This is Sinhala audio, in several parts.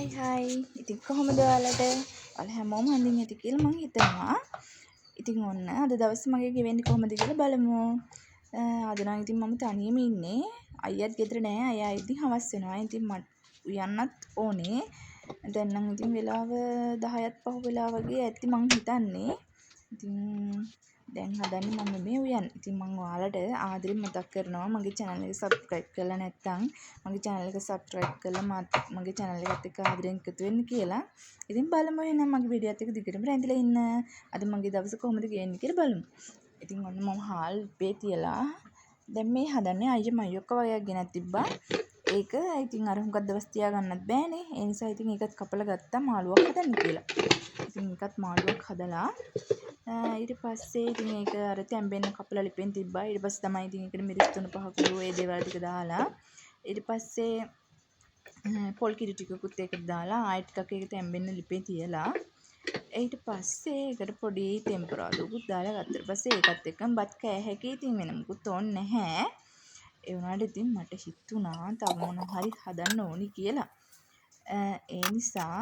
Hai. ඉතින් කොහොමද ඔයාලට? ඔයාලා හැමෝම හොඳින් ඇති කියලා මං හිතනවා. ඉතින් ඔන්න අද දවස් මගේ ගෙවෙන්නේ කොහොමද කියලා බලමු. අද නම් ඉතින් මම තනියම ඉන්නේ. අයියාත් ගෙදර නෑ. අයියා ඉතින් හවස් වෙනවා. ඉතින් මට උයන්නත් ඕනේ. දැන් නම් ඉතින් වෙලාව 10ත් පහු වෙලා වගේ ඇති මං හිතන්නේ. ඉතින් දැන් හදන්නේ මම මේ උයන්. ඉතින් මම ඔයාලට ආදරෙන් මතක් කරනවා මගේ channel එක subscribe කරලා නැත්නම් මගේ channel එක subscribe කරලා මගේ channel එකත් එක්ක ආදරෙන් එකතු වෙන්න කියලා. ඉතින් බලමු එහෙනම් මගේ වීඩියෝත් එක්ක දිගටම රැඳිලා ඉන්න. අද මගේ දවස කොහොමද ගෙන්නේ කියලා බලමු. ඉතින් ඔන්න මම හාල් උපේ තියලා දැන් මේ හදන්නේ අයියා මයොක්ක වගේක් ගෙනත් තිබ්බා. ඒක ඉතින් අර හුඟක් දවස් තියාගන්නත් බෑනේ. ඒ නිසා ඉතින් ඒකත් කපලා ගත්තා මාළුවක් හදන්න කියලා. ඉතින් ඒකත් මාළුවක් හදලා ඊට පස්සේ ඉතින් ඒක අර තැම්බෙන්න කපලා ලිපෙන් තිබ්බා. ඊට පස්සේ තමයි ඉතින් ඒකට මිරිස් තුන පහ කුඩු ඒ දේවල් ටික දාලා ඊට පස්සේ පොල් කිරි ටිකකුත් ඒකට දාලා ආයෙ ටිකක් ඒක තැම්බෙන්න ලිපේ තියලා ඊට පස්සේ ඒකට පොඩි ටෙම්පරාදුකුත් දාලා ගත්තා. ඊට පස්සේ ඒකත් එක්කම බත් කෑ හැකි ඉතින් වෙන මොකුත් ඕනේ නැහැ. ඒ වුණාට ඉතින් මට හිතුණා තව මොන හරි හදන්න ඕනි කියලා. ඒ නිසා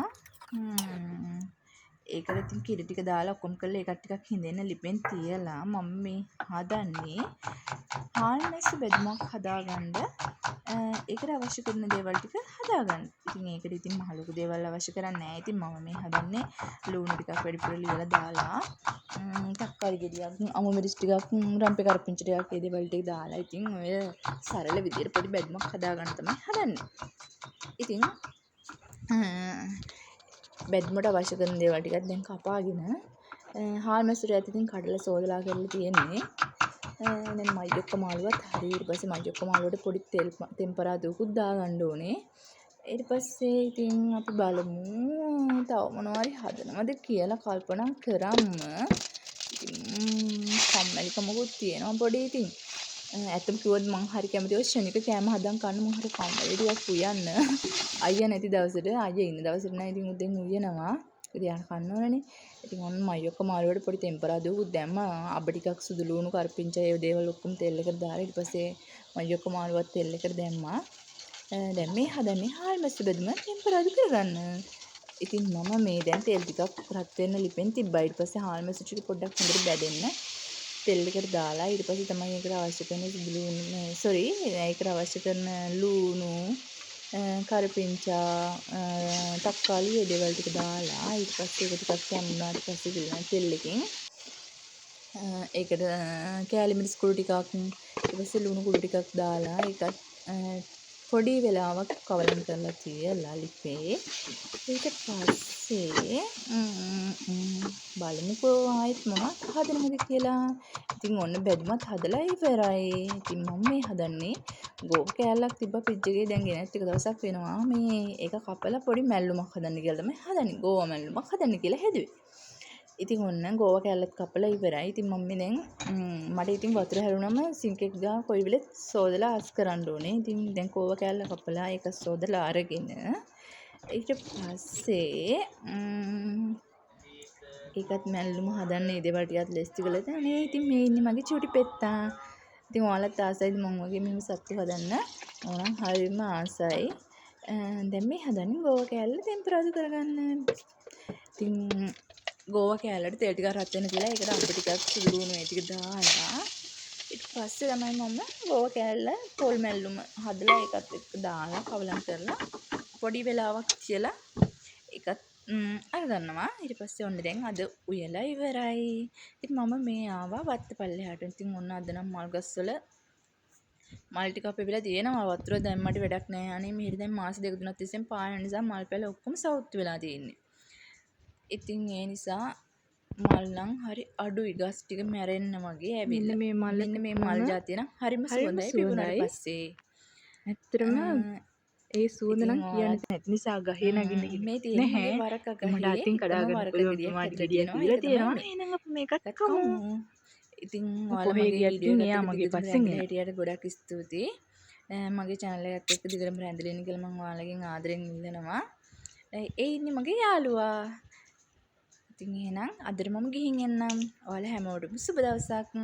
ඒකට ඉතින් කිරි ටික දාලා ඔක්කොම කරලා ඒකට ටිකක් හිඳෙන්න ලිපෙන් තියලා මම මේ හදන්නේ හාල් මැස්සු බෙදුමක් හදාගන්න. ඒකට අවශ්‍ය කරන දේවල් ටික හදාගන්න. ඉතින් ඒකට ඉතින් මහ ලොකු දේවල් අවශ්‍ය කරන්නේ නැහැ. ඉතින් මම මේ හදන්නේ ලුණු ටිකක් වැඩිපුර ලියලා දාලා තක්කාලි ගෙඩියක්, අමු මිරිස් ටිකක්, රම්පේ කරපිංච ටිකක් ඒ දේවල් ටික දාලා ඉතින් ඔය සරල විදියට පොඩි බෙදුමක් හදාගන්න තමයි හදන්නේ. ඉතින් බෙදුමට අවශ්‍ය කරන දේවල් ටිකක් දැන් කපාගෙන හාල් මැස්සට ඇතුලින් ඉතින් කඩලා සෝදලා කරලා තියෙන්නේ. දැන් මයියොක්ක මාළුවත් හරි. ඊට පස්සේ මයියොක්ක මාළුවට පොඩි තෙම්පරාදුකුත් දාගන්න ඕනේ. ඊට පස්සේ ඉතින් අපි බලමු තව මොනවා හරි හදනවද කියලා කල්පනා කරාම ඉතින් කම්මැලිකමකුත් තියෙනවා පොඩි. ඉතින් ඇත්තම කිව්වොත් මං හරි කැමති ඔය ශනික කෑම හදන් කන්න මං හරි කම්මැලි ටිකක් උයන්න. අයියා නැති දවසට අයියා ඉන්න දවසට නම් ඉතින් උදෙන් උයනවා. ඉතින් කන්න ඕනනේ. ඉතින් ඔන්න මයියොක්ක මාළුවට පොඩි ටෙම්පරාදුකුත් දැම්මා. අබ ටිකක් සුදු ලුණු කරපිංච ඒ දේවල් ඔක්කොම තෙල් එකට දාලා ඊට පස්සේ මයියොක්ක මාළුවත් තෙල් එකට දැම්මා. දැන් මේ හදන්නේ හාල් මැස්සු බෙදුම ටෙම්පරාදු කරගන්න. ඉතින් මම මේ දැන් තෙල් ටිකක් රත් වෙන්න ලිපෙන් තිබ්බා. ඊට පස්සේ හාල් මැස්සු ටික පොඩ්ඩක් හොඳට බැදෙන්න තෙල් එකට දාලා ඊට පස්සේ තමයි ඒකට අවශ්‍ය කරන සුදු ලුණු ඒකට අවශ්‍ය කරන ලුණු කරපිංචා තක්කාලි ඒ දේවල් ටික දාලා ඊට පස්සේ ඒක ටිකක් කැමුණාට පස්සේ ගිලන තෙල් එකෙන් ඒකට කෑලි මිරිස් කුඩු ටිකක් ඊට පස්සේ ලුණු කුඩු ටිකක් දාලා ඒකත් පොඩි වෙලාවක් කවලම් කරලා තියලා ලිපේ ඊට පස්සේ බලමුකෝ ආයෙත් මොනවද හදනවද කියලා. ඉතින් ඔන්න බෙදුමත් හදලා ඉවරයි. ඉතින් මම මේ හදන්නේ ගෝව කෑල්ලක් තිබ්බා ෆ්‍රිජ් එකේ දැන් ගෙනත් ටික දවසක් වෙනවා. මේ ඒක කපලා පොඩි මැල්ලුමක් හදන්න කියලා තමයි හදන්නේ. ගෝව මැල්ලුමක් හදන්න කියලා හැදුවේ. ඉතින් ඔන්න ගෝව කෑල්ලත් කපලා ඉවරයි. ඉතින් මම දැන් මට ඉතින් වතුර හැරුණම සිංක් එක ගා කොයි වෙලෙත් සෝදලා අස් කරන්න ඕනේ. ඉතින් දැන් ගෝව කෑල්ල කපලා ඒක සෝදලා අරගෙන ඊට පස්සේ ඒකත් මැල්ලුම හදන්න ඒ දේවල් ටිකත් ලෙස්ති කරලා තමයි. ඉතින් මේ ඉන්නේ මගේ චූටි පෙත්තා. ඉතින් ඔයාලත් ආසයිද මම වගේ මෙහෙම සත්තු හදන්න? ඕනම් හරියම ආසයි. දැන් මේ හදන්නේ ගෝව කෑල්ල ටෙම්පරාදු කරගන්න. ඉතින් ගෝව කෑල්ලට තෙල් ටිකක් රත් වෙන කියලා ඒකට අඹ ටිකක් සුදු ලුණු ඒ ටික දාලා ඊට පස්සේ තමයි මම ගෝව කෑල්ල පොල් මැල්ලුම හදලා ඒකත් එක්ක දාලා කවලම් කරලා පොඩි වෙලාවක් තියලා ඒකත් අරගන්නවා. ඊට පස්සේ ඔන්න දැන් අද උයලා ඉවරයි. ඉතින් මම මේ ආවා වත්ත පල්ලෙහාට. ඉතින් ඔන්න අද නම් මල් ගස්වල මල් ටික අපෙවිලා තියෙනවා. වතුර දැම්මට වැඩක් නැහැ. අනේ මෙහෙට දැන් මාස දෙක තුනක් තිස්සෙන් පායන නිසා මල් පැල ඔක්කොම සවුත් වෙලා තියෙන්නේ. ඉතින් ඒ නිසා මල් නම් හරි අඩුයි. ගස් ටික මැරෙන්න වගේ ඇවිල්ලා. මෙන්න මේ මල් జాතිය නම් හරිම සුවඳයි පිපුණාට පස්සේ. ඇත්තටම ඒ සුවඳ නම් කියන්න නැති නිසා ගහේ නගින්න මේ තියෙන්නේ වරක ගහේ මට අතින් කඩාගන්න පුළුවන් මාත් ගෙඩියක් දීලා තියෙනවා. එහෙනම් අපි මේකත් කමු. ඉතින් කොහේ ගියත් එයා මගේ පස්සෙන් එනවා. හිටියට ගොඩක් ස්තුතියි. මගේ channel එකත් එක්ක දිගටම රැඳිලා ඉන්න කියලා මම ඔයාලගෙන් ආදරෙන් ඉල්ලනවා. ඒ ඉන්නේ මගේ යාළුවා. ඉතින් එහෙනම් අදට මම ගිහින් එන්නම්. ඔයාලා හැමෝටම සුබ දවසක්.